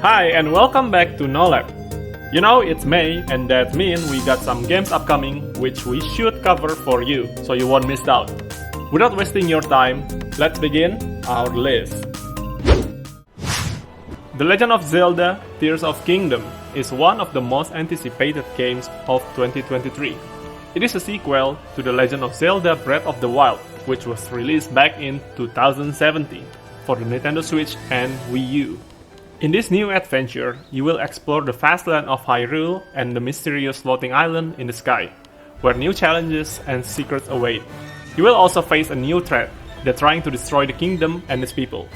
Hi and welcome back to Nolep. You know, it's May and that means we got some games upcoming which we should cover for you so you won't miss out. Without wasting your time, let's begin our list. The Legend of Zelda Tears of Kingdom is one of the most anticipated games of 2023. It is a sequel to The Legend of Zelda Breath of the Wild, which was released back in 2017 for the Nintendo Switch and Wii U. In this new adventure, you will explore the vast land of Hyrule and the mysterious floating island in the sky, where new challenges and secrets await. You will also face a new threat that's trying to destroy the kingdom and its people.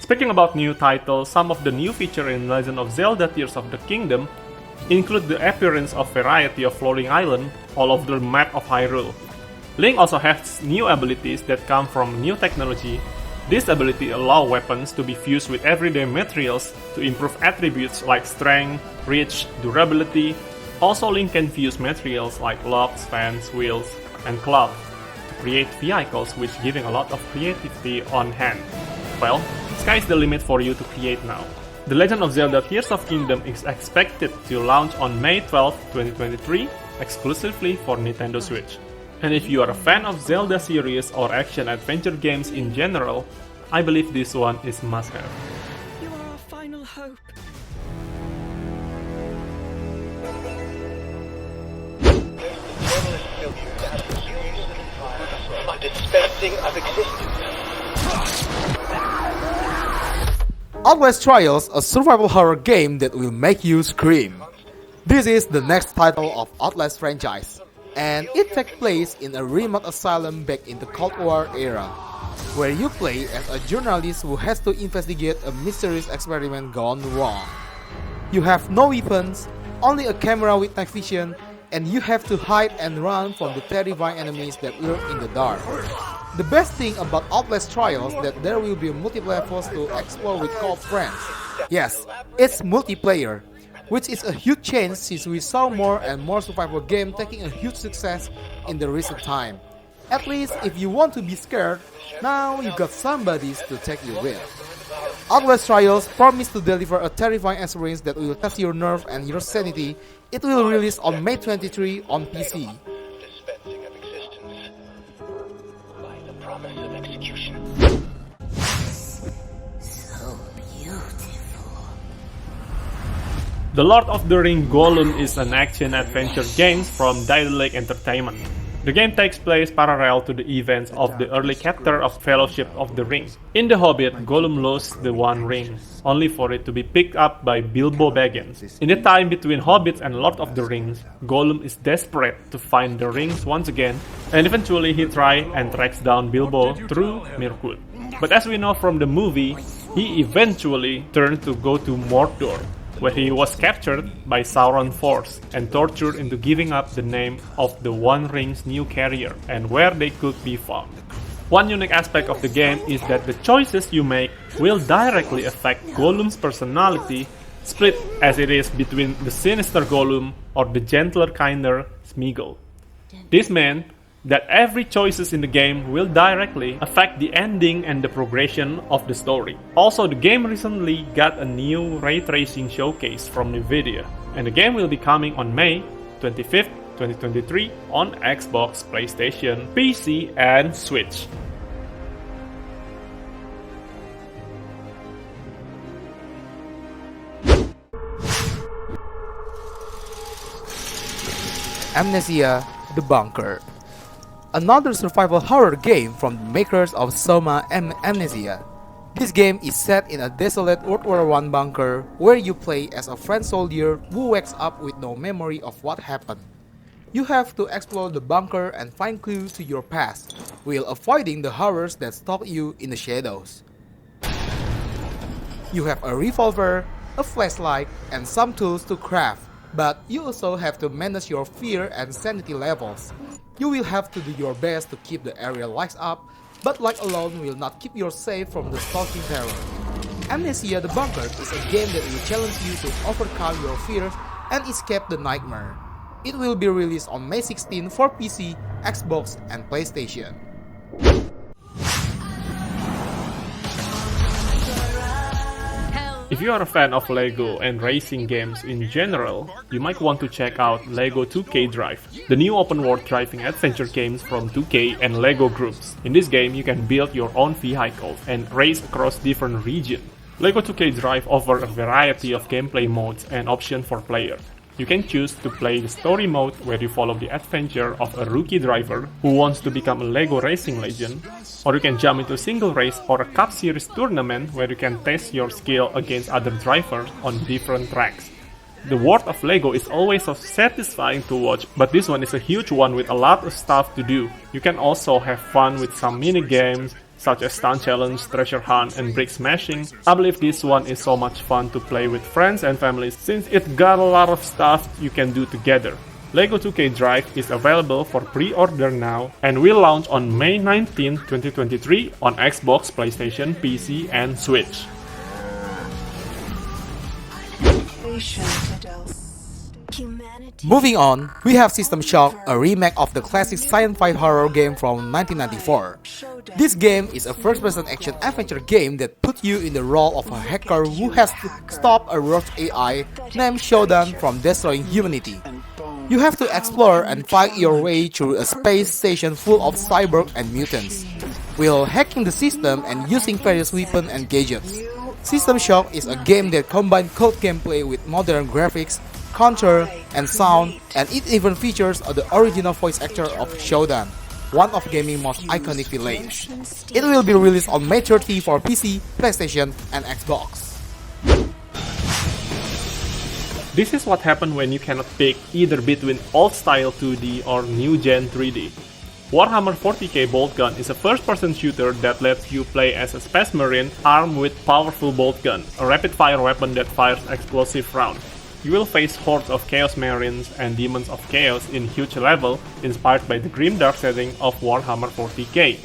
Speaking about new titles, some of the new features in Legend of Zelda Tears of the Kingdom include the appearance of variety of floating islands all over the map of Hyrule. Link also has new abilities that come from new technology. This ability allows weapons to be fused with everyday materials to improve attributes like strength, reach, durability. Also, Link can fuse materials like logs, fans, wheels, and cloth to create vehicles, which giving a lot of creativity on hand. Well, sky's the limit for you to create now. The Legend of Zelda Tears of Kingdom is expected to launch on May 12, 2023, exclusively for Nintendo Switch. And if you are a fan of Zelda series or action-adventure games in general, I believe this one is must-have. You are our final hope. A dispensing of existence. Outlast Trials, a survival horror game that will make you scream. This is the next title of Outlast franchise, and it takes place in a remote asylum back in the Cold War era, where you play as a journalist who has to investigate a mysterious experiment gone wrong. You have no weapons, only a camera with night vision, and you have to hide and run from the terrifying enemies that lurk in the dark. The best thing about Outlast Trials is that there will be multiple levels to explore with co-op friends. Yes, it's multiplayer, which is a huge change since we saw more and more survival games taking a huge success in the recent time. At least if you want to be scared, now you got somebody to take you with. Outlast Trials promise to deliver a terrifying experience that will test your nerve and your sanity. It will release on May 23 on PC. Dispensing of existence. By the promise of execution. The Lord of the Rings GOLLUM is an action-adventure game from Daedalic Entertainment. The game takes place parallel to the events of the early chapter of Fellowship of the Ring. In The Hobbit, Gollum lost the One Ring, only for it to be picked up by Bilbo Baggins. In the time between Hobbits and Lord of the Rings, Gollum is desperate to find the rings once again, and eventually he tries and tracks down Bilbo through Mirkwood. But as we know from the movie, he eventually turned to go to Mordor, where he was captured by Sauron's force and tortured into giving up the name of the One Ring's new carrier and where they could be found. One unique aspect of the game is that the choices you make will directly affect Gollum's personality, split as it is between the sinister Gollum or the gentler, kinder Smeagol. This meant that every choices in the game will directly affect the ending and the progression of the story. Also, the game recently got a new ray tracing showcase from Nvidia, and the game will be coming on May 25th, 2023 on Xbox, PlayStation, PC, and Switch. Amnesia: The Bunker. Another survival horror game from the makers of Soma and Amnesia. This game is set in a desolate World War I bunker where you play as a French soldier who wakes up with no memory of what happened. You have to explore the bunker and find clues to your past, while avoiding the horrors that stalk you in the shadows. You have a revolver, a flashlight, and some tools to craft, but you also have to manage your fear and sanity levels. You will have to do your best to keep the area lights up, but light alone will not keep you safe from the stalking terror. Amnesia: The Bunker is a game that will challenge you to overcome your fears and escape the nightmare. It will be released on May 16 for PC, Xbox, and PlayStation. If you are a fan of LEGO and racing games in general, you might want to check out LEGO 2K Drive, the new open-world driving adventure games from 2K and LEGO groups. In this game, you can build your own vehicles and race across different regions. LEGO 2K Drive offers a variety of gameplay modes and options for players. You can choose to play the story mode where you follow the adventure of a rookie driver who wants to become a LEGO racing legend, or you can jump into a single race or a Cup Series tournament where you can test your skill against other drivers on different tracks. The world of LEGO is always so satisfying to watch, but this one is a huge one with a lot of stuff to do. You can also have fun with some mini games, such as Stunt Challenge, Treasure Hunt, and Brick Smashing. I believe this one is so much fun to play with friends and families since it got a lot of stuff you can do together. LEGO 2K Drive is available for pre-order now and will launch on May 19, 2023 on Xbox, PlayStation, PC, and Switch. Moving on, we have System Shock, a remake of the classic sci-fi horror game from 1994. This game is a first-person action adventure game that puts you in the role of a hacker who has to stop a rogue AI named Shodan from destroying humanity. You have to explore and fight your way through a space station full of cyborgs and mutants, while hacking the system and using various weapons and gadgets. System Shock is a game that combines code gameplay with modern graphics, control, and sound, and it even features the original voice actor of Shodan, one of gaming's most iconic villains. It will be released on May 30 for PC, PlayStation, and Xbox. This is what happens when you cannot pick either between old-style 2D or new-gen 3D. Warhammer 40k Boltgun is a first-person shooter that lets you play as a space marine armed with powerful Boltgun, a rapid-fire weapon that fires explosive rounds. You will face hordes of Chaos Marines and Demons of Chaos in huge level, inspired by the grimdark setting of Warhammer 40k.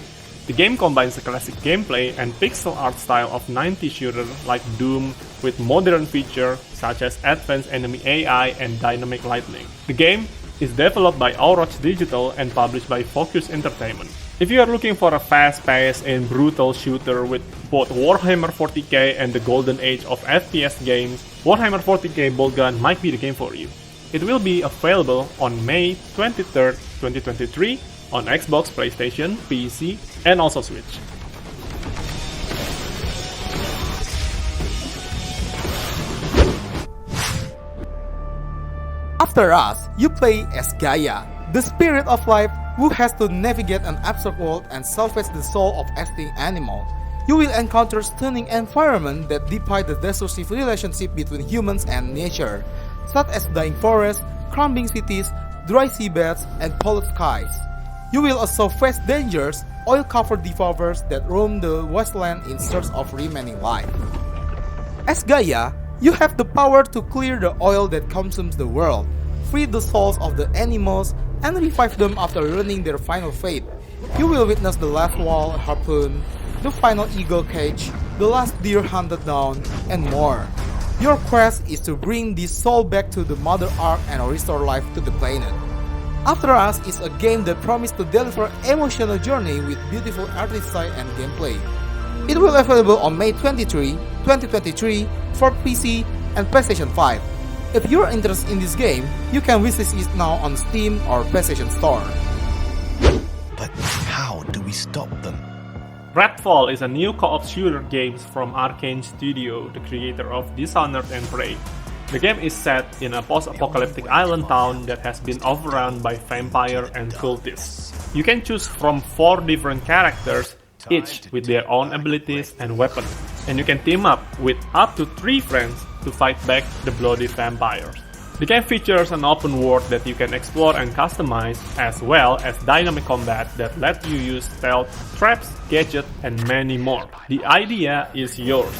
The game combines the classic gameplay and pixel art style of 90s shooter like Doom with modern features such as advanced enemy AI and dynamic lighting. The game is developed by Outlast Digital and published by Focus Entertainment. If you are looking for a fast-paced and brutal shooter with both Warhammer 40k and the golden age of FPS games, Warhammer 40k Boltgun might be the game for you. It will be available on May 23, 2023 on Xbox, PlayStation, PC, and also Switch. After Us, you play as Gaia, the spirit of life who has to navigate an abstract world and salvage the soul of extinct animal. You will encounter stunning environments that defy the destructive relationship between humans and nature, such as dying forests, crumbling cities, dry seabeds, and polluted skies. You will also face dangerous, oil-covered devourers that roam the wasteland in search of remaining life. As Gaia, you have the power to clear the oil that consumes the world, free the souls of the animals, and revive them after running their final fate. You will witness the last whale harpoon, the final eagle cage, the last deer hunted down, and more. Your quest is to bring this soul back to the Mother Earth and restore life to the planet. After Us is a game that promises to deliver emotional journey with beautiful art design and gameplay. It will be available on May 23, 2023 for PC and PlayStation 5. If you're interested in this game, you can visit it now on Steam or PlayStation Store. But how do we stop them? Redfall is a new co-op shooter game from Arcane Studio, the creator of Dishonored and Prey. The game is set in a post-apocalyptic island town that has been overrun by vampires and cultists. You can choose from 4 different characters, each with their own abilities and weapons, and you can team up with up to 3 friends to fight back the bloody vampires. The game features an open world that you can explore and customize, as well as dynamic combat that lets you use stealth, traps, gadgets, and many more. The idea is yours.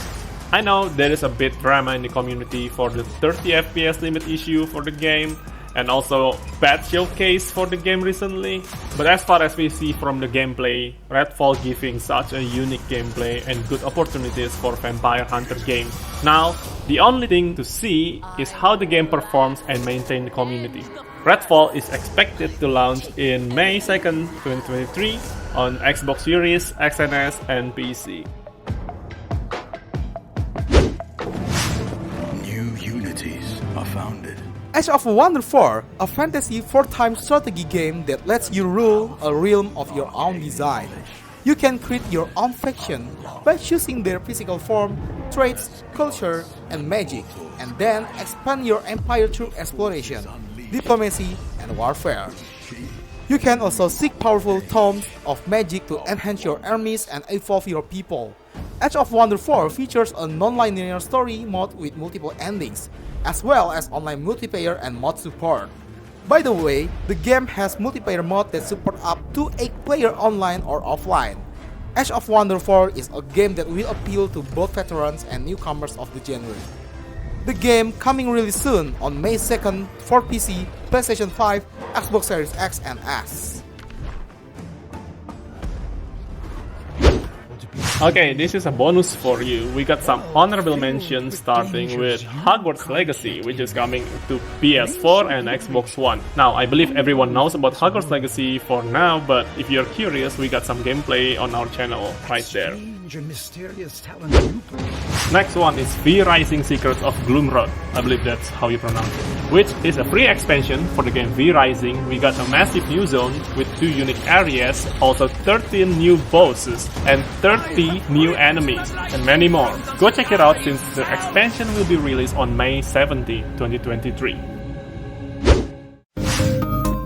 I know there is a bit drama in the community for the 30 FPS limit issue for the game, and also bad showcase for the game recently, but as far as we see from the gameplay, Redfall giving such a unique gameplay and good opportunities for Vampire Hunter games. Now, the only thing to see is how the game performs and maintain the community. Redfall is expected to launch in May 2nd, 2023 on Xbox Series, XS, and PC. communities are founded. Age of Wonder 4, a fantasy 4-time strategy game that lets you rule a realm of your own design. You can create your own faction by choosing their physical form, traits, culture, and magic, and then expand your empire through exploration, diplomacy, and warfare. You can also seek powerful tomes of magic to enhance your armies and evolve your people. Age of Wonder 4 features a non-linear story mode with multiple endings, as well as online multiplayer and mod support. By the way, the game has multiplayer mode that support up to 8 player online or offline. Age of Wonder 4 is a game that will appeal to both veterans and newcomers of the genre. The game coming really soon on May 2nd for PC, PlayStation 5, Xbox Series X and S. Okay, this is a bonus for you. We got some honorable mentions starting with Hogwarts Legacy, which is coming to PS4 and Xbox One. Now, I believe everyone knows about Hogwarts Legacy for now, but if you're curious, we got some gameplay on our channel right there. Next one is V Rising Secrets of Gloomroad, I believe that's how you pronounce it, which is a free expansion for the game V Rising. We got a massive new zone with 2 unique areas, also 13 new bosses, and 30 new enemies, and many more. Go check it out since the expansion will be released on May 17, 2023.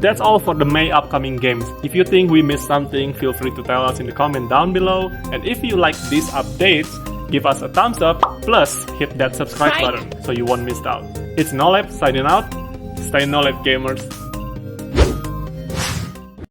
That's all for the May upcoming games. If you think we missed something, feel free to tell us in the comment down below. And if you like these updates, give us a thumbs up, plus hit that subscribe button so you won't miss out. It's Nolep signing out. Stay Nolep gamers.